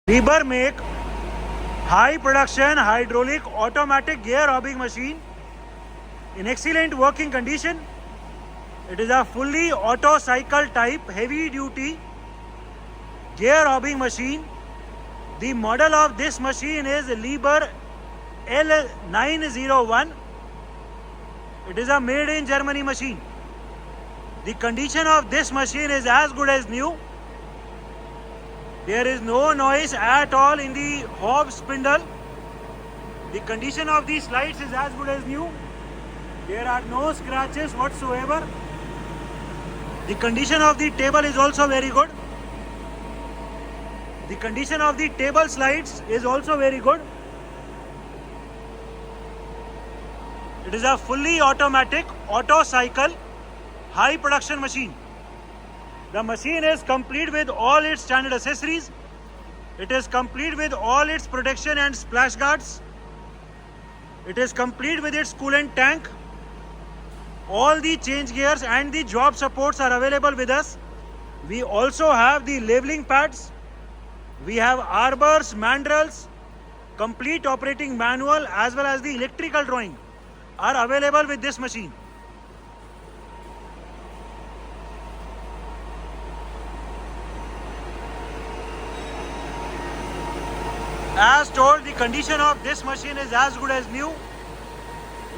Liebherr make high production hydraulic automatic gear hobbing machine in excellent working condition. It is a fully auto cycle type heavy duty gear hobbing machine. The model of this machine is Liebherr L901. It is a made in Germany machine. The condition of this machine is as good as new. There is no noise at all in the hob spindle. The condition of these slides is as good as new. There are no scratches whatsoever. The condition of the table is also very good. The condition of the table slides is also very good. It is a fully automatic auto cycle high production machine. The machine is complete with all its standard accessories. It is complete with all its protection and splash guards. It is complete with its coolant tank. All the change gears and the job supports are available with us. We also have the leveling pads. We have arbors, mandrels, complete operating manual as well as the electrical drawing are available with this machine. As told, the condition of this machine is as good as new.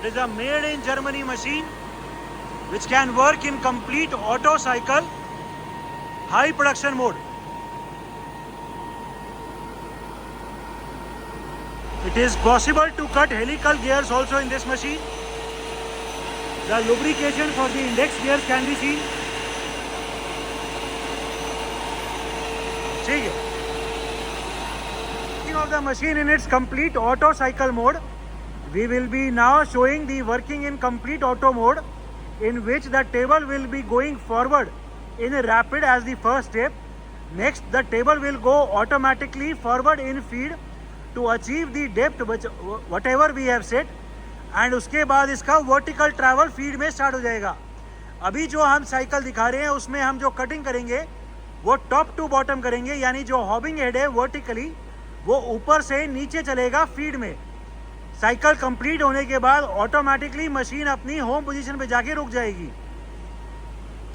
It is a made in Germany machine which can work in complete auto cycle high production mode. It is possible to cut helical gears also in this machine. The lubrication for the index gears can be seen. ठीक है. Of the machine in its complete auto cycle mode, we will be now showing the working in complete auto mode, in which the table will be going forward in rapid as the first step. Next, the table will go automatically forward in feed to achieve the depth whatever we have set, and उसके बाद इसका vertical travel feed में start हो जाएगा. अभी जो हम cycle दिखा रहे हैं उसमें हम जो कटिंग करेंगे वो टॉप टू बॉटम करेंगे, यानी जो हॉबिंग हेड है वर्टिकली वो ऊपर से नीचे चलेगा फीड में. साइकिल कंप्लीट होने के बाद ऑटोमेटिकली मशीन अपनी होम पोजीशन पे जाके रुक जाएगी.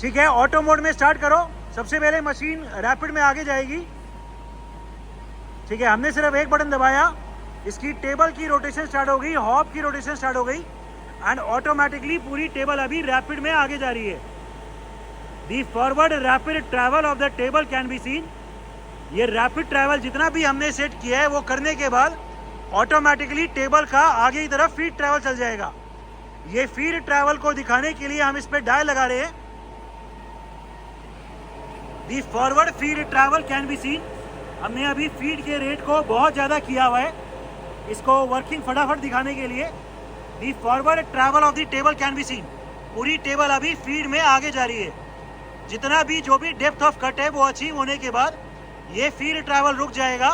ठीक है, ऑटो मोड में स्टार्ट करो. सबसे पहले मशीन रैपिड में आगे जाएगी. ठीक है, हमने सिर्फ एक बटन दबाया, इसकी टेबल की रोटेशन स्टार्ट हो गई, हॉब की रोटेशन स्टार्ट हो गई एंड ऑटोमेटिकली पूरी टेबल अभी रैपिड में आगे जा रही है. The forward rapid travel of the table can be seen. ये रैपिड ट्रैवल जितना भी हमने सेट किया है वो करने के बाद ऑटोमेटिकली टेबल का आगे की तरफ फीड ट्रैवल चल जाएगा. ये फीड ट्रैवल को दिखाने के लिए हम इस पे डायल लगा रहे हैं. The forward feed travel can be seen. हमने अभी फीड के रेट को बहुत ज़्यादा किया हुआ है, इसको वर्किंग फटाफट दिखाने के लिए. The forward travel of the table can be seen. पूरी टेबल अभी फीड में आगे जा रही है. जितना भी जो भी डेप्थ ऑफ कट है वो अचीव होने के बाद ये फीड ट्रैवल रुक जाएगा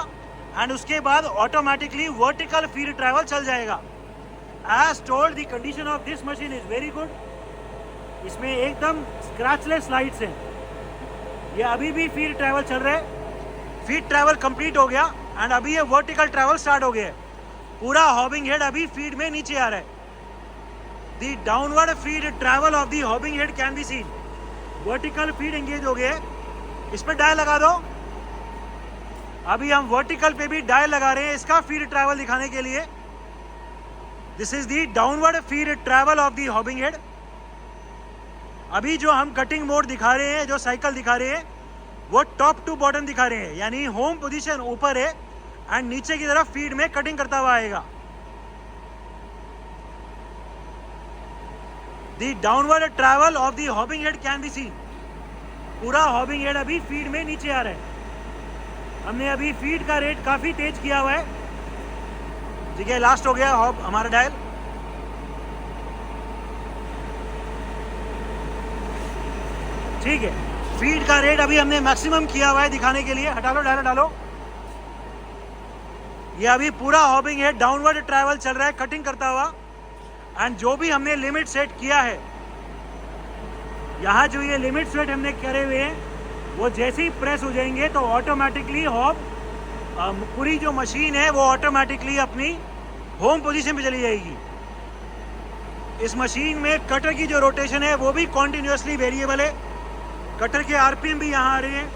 एंड उसके बाद ऑटोमेटिकली वर्टिकल फीड ट्रैवल चल जाएगा. As told, the condition of this machine is very good. इसमें एकदम स्क्रैचलेस लाइट्स हैं. ये अभी भी फीड ट्रैवल चल रहा है. फीड ट्रैवल कंप्लीट हो गया एंड अभी ये वर्टिकल ट्रैवल स्टार्ट हो गया है. पूरा हॉबिंग हेड अभी फीड में नीचे आ रहा है. The downward feed travel of the hobbing head can be scene. Vertical feed engage हो गया है. इस पर डायल लगा दो. अभी हम वर्टिकल पे भी डायल लगा रहे हैं इसका फीड ट्रैवल दिखाने के लिए. This is the downward feed travel of the hobbing head. अभी जो हम कटिंग मोड दिखा रहे हैं, जो साइकिल दिखा रहे हैं, वो टॉप टू बॉटम दिखा रहे हैं, यानी होम पोजीशन ऊपर है एंड नीचे की तरफ फीड में कटिंग करता हुआ आएगा. The downward travel of the hobbing head can be scene. पूरा हॉबिंग हेड अभी फीड में नीचे आ रहा है. हमने अभी फीड का रेट काफी तेज किया हुआ है. ठीक है, लास्ट हो गया हॉब हमारा डायल. ठीक है, फीड का रेट अभी हमने मैक्सिमम किया हुआ है दिखाने के लिए. हटा लो, डायल हटा लो. ये अभी पूरा हॉबिंग है, डाउनवर्ड ट्रैवल चल रहा है कटिंग करता हुआ. एंड जो भी हमने लिमिट सेट किया है, यहाँ जो ये लिमिट सेट हमने करे हुए हैं वो जैसे ही प्रेस हो जाएंगे तो ऑटोमेटिकली हॉब पूरी जो मशीन है वो ऑटोमेटिकली अपनी होम पोजीशन पे चली जाएगी। इस मशीन में कटर की जो रोटेशन है वो भी कॉन्टिन्यूसली वेरिएबल है, कटर के आरपीएम भी यहाँ आ रहे हैं,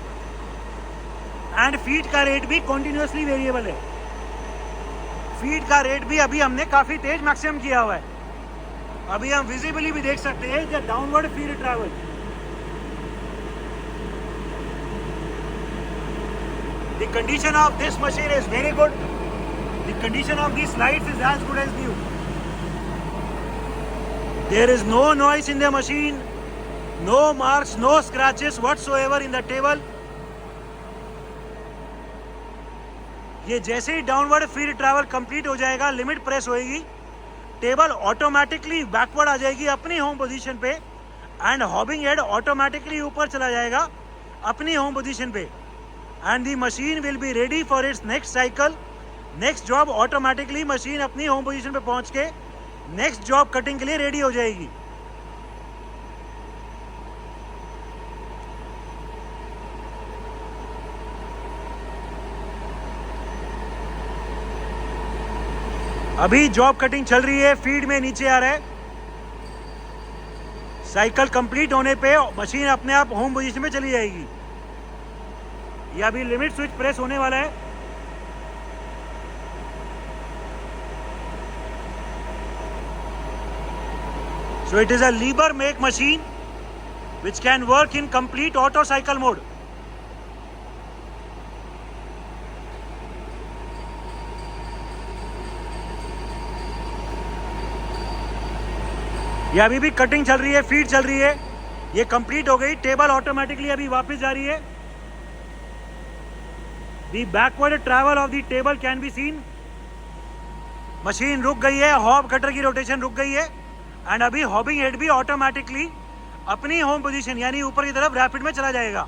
एंड फीड का रेट भी कॉन्टिन्यूसली वेरिएबल है। फीड का रेट भी अभी हमने काफ़ी तेज मैक्सिमम किया हुआ है। अभी हम विजिबली भी देख सकते हैं the downward feed travel. The condition of this machine is very good. The condition of these lights is as good as new. There is no noise in the machine, no marks, no scratches whatsoever in the table. ये जैसे ही downward feed travel complete हो जाएगा, limit press होएगी, table automatically backward आ जाएगी अपनी home position पे, and hobbing head automatically ऊपर चला जाएगा अपनी होम पोजीशन पे, and the machine will be ready for its next cycle. Next job automatically machine अपनी होम पोजीशन पे पहुंच के नेक्स्ट जॉब कटिंग के लिए रेडी हो जाएगी। अभी जॉब कटिंग चल रही है, फीड में नीचे आ रहा है। साइकिल कंप्लीट होने पे मशीन अपने आप होम पोजीशन में चली जाएगी। ये अभी लिमिट स्विच प्रेस होने वाला है। So it is a lever make machine which can work in complete auto cycle mode. ये अभी भी कटिंग चल रही है, फीड चल रही है, ये कंप्लीट हो गई। टेबल ऑटोमेटिकली अभी वापस जा रही है। The backward travel of the table can be seen. Machine रुक गई है, हॉब कटर की रोटेशन रुक गई है, एंड अभी हॉबिंग हेड भी ऑटोमेटिकली अपनी होम पोजीशन यानी ऊपर की तरफ रैपिड में चला जाएगा।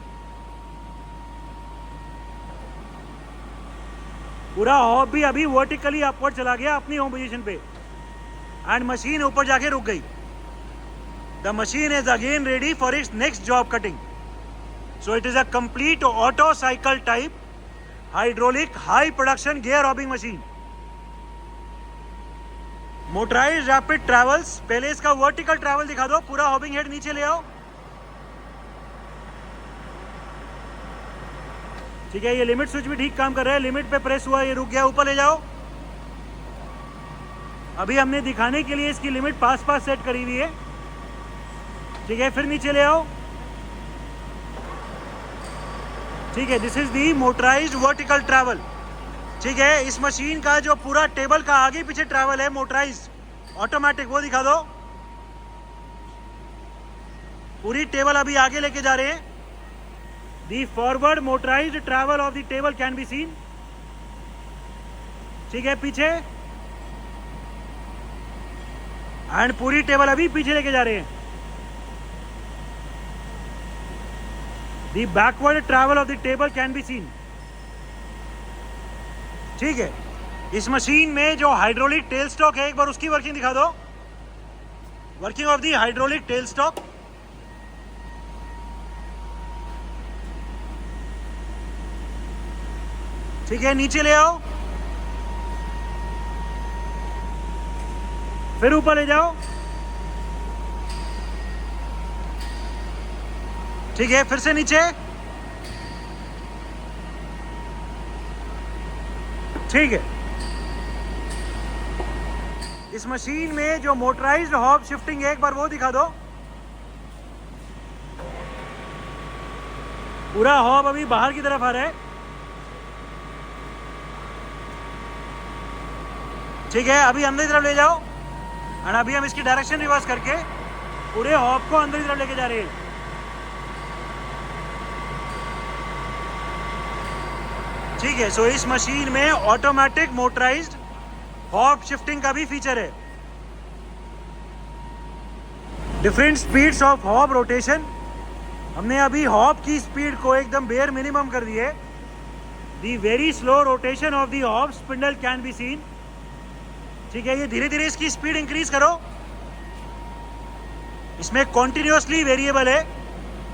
पूरा हॉब भी अभी वर्टिकली अपवर्ड चला गया अपनी होम पोजीशन पे, एंड मशीन ऊपर जाके रुक गई। The machine is again ready for its next job cutting. So it is a complete auto cycle type hydraulic high production gear hobbing machine. Motorise rapid travels. पहले इसका vertical travel दिखा दो, पूरा hobbing head नीचे ले आओ। ठीक है, ये लिमिट स्विच भी ठीक काम कर रहा है, लिमिट पे प्रेस हुआ, ये रुक गया, ऊपर ले जाओ। अभी हमने दिखाने के लिए इसकी लिमिट पास पास सेट करी हुई है। ठीक है, फिर नीचे ले आओ। ठीक है, this is the motorised vertical travel. ठीक है, इस मशीन का जो पूरा टेबल का आगे पीछे ट्रैवल है मोटराइज्ड ऑटोमेटिक, वो दिखा दो। पूरी टेबल अभी आगे लेके जा रहे हैं। The forward motorised travel of the table can be seen. ठीक है, पीछे, एंड पूरी टेबल अभी पीछे लेके जा रहे हैं। The backward travel of the table can be seen. ठीक है, इस मशीन में जो हाइड्रोलिक टेल स्टॉक है, एक बार उसकी वर्किंग दिखा दो। Working of the hydraulic tell stock. ठीक है, नीचे ले आओ, फिर ऊपर ले जाओ। ठीक है, फिर से नीचे। ठीक है, इस मशीन में जो मोटराइज्ड हॉब शिफ्टिंग है, एक बार वो दिखा दो। पूरा हॉब अभी बाहर की तरफ आ रहा है। ठीक है, अभी अंदर की तरफ ले जाओ, और अभी हम इसकी डायरेक्शन रिवर्स करके पूरे हॉब को अंदर की तरफ लेके जा रहे हैं। ठीक है, सो इस मशीन में ऑटोमेटिक मोटराइज्ड हॉब शिफ्टिंग का भी फीचर है। Different speeds of hob rotation. हमने अभी हॉब की स्पीड को एकदम बेयर मिनिमम कर दी है। दी very slow rotation of the hob spindle can be seen. ठीक है, ये धीरे धीरे इसकी स्पीड इंक्रीज करो। इसमें कॉन्टिन्यूसली वेरिएबल है।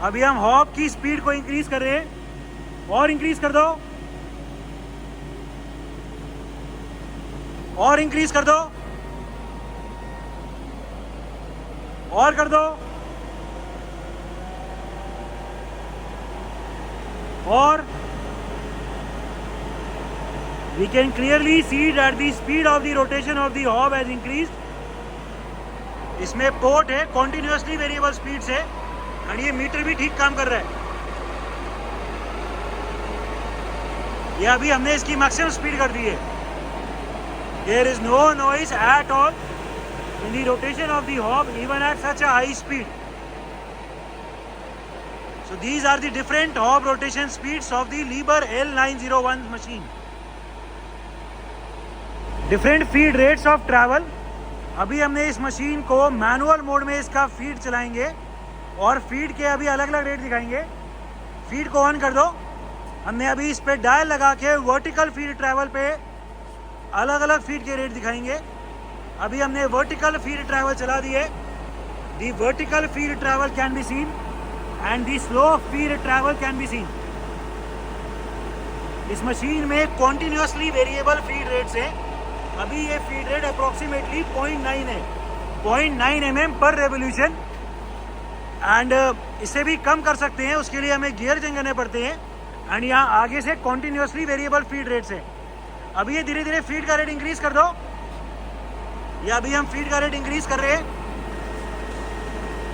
अभी हम हॉब की स्पीड को इंक्रीज कर रहे हैं, और इंक्रीज कर दो। और इंक्रीज कर दो, और कर दो, और we can clearly see that the speed of the rotation of the hob has increased. इसमें पोर्ट है continuously variable speed से, और ये मीटर भी ठीक काम कर रहा है। ये अभी हमने इसकी मैक्सिमम स्पीड कर दी है। There is no noise at all in the rotation of the hob even at such a high speed. So these are the different hob rotation speeds of the Liebherr L901 machine. Different feed rates of travel. अभी हमने इस machine को manual mode में इसका feed चलाएंगे और feed के अभी अलग अलग रेट दिखाएंगे। फीड को ऑन कर दो। हमने अभी इस पे डायल लगा के वर्टिकल फीड ट्रैवल पे अलग अलग फीड के रेट दिखाएंगे। अभी हमने वर्टिकल फीड ट्रैवल चला दी है। दी vertical feed travel can be scene and the slow feed travel can be scene. इस मशीन में कॉन्टिन्यूसली वेरिएबल फीड रेट्स है। अभी ये फीड रेट अप्रोक्सीमेटली 0.9 है, 0.9 mm पर रेवोल्यूशन, एंड इससे भी कम कर सकते हैं। उसके लिए हमें गियर चेंज करने पड़ते हैं। एंड यहाँ आगे से कॉन्टिन्यूसली वेरिएबल फीड रेट्स है। अभी ये धीरे धीरे फीड का रेट इंक्रीज कर दो। ये अभी हम फीड का रेट इंक्रीज कर रहे हैं,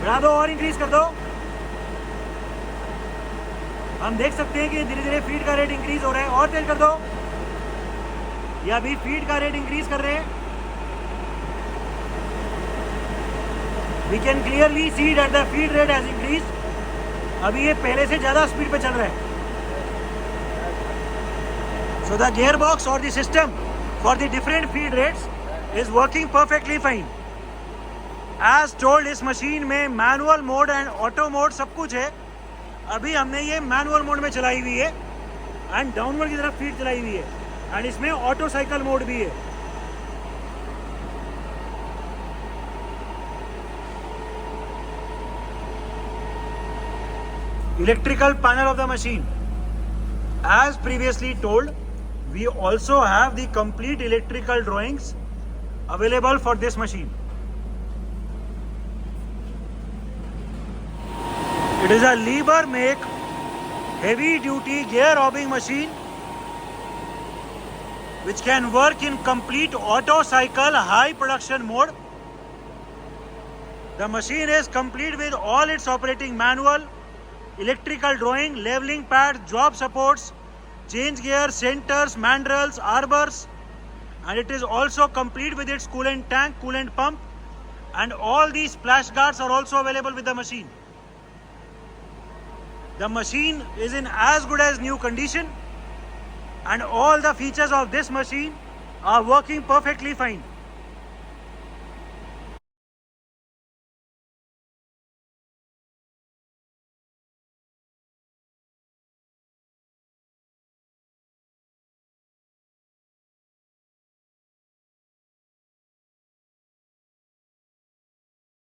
बढ़ा दो और इंक्रीज कर दो। हम देख सकते हैं कि धीरे धीरे फीड का रेट इंक्रीज हो रहा है, और तेज कर दो। ये अभी फीड का रेट इंक्रीज कर रहे हैं। We can clearly see that the feed rate has increase. अभी ये पहले से ज्यादा स्पीड पे चल रहा है। So the gearbox or the system for the different feed rates is working perfectly fine. As told, इस मशीन में manual mode and auto mode सब कुछ है। अभी हमने ये मैनुअल मोड में चलाई हुई है एंड डाउनवर्ड की तरफ फीड चलाई हुई है, एंड इसमें ऑटो साइकिल मोड भी है। Electrical panel of the machine. As previously told, we also have the complete electrical drawings available for this machine. It is a Liebherr make heavy duty gear robbing machine which can work in complete auto cycle high production mode. The machine is complete with all its operating manual, electrical drawing, leveling pads, job supports, change gear, centers, mandrels, arbors, and it is also complete with its coolant tank, coolant pump, and all these splash guards are also available with the machine. The machine is in as good as new condition, and all the features of this machine are working perfectly fine.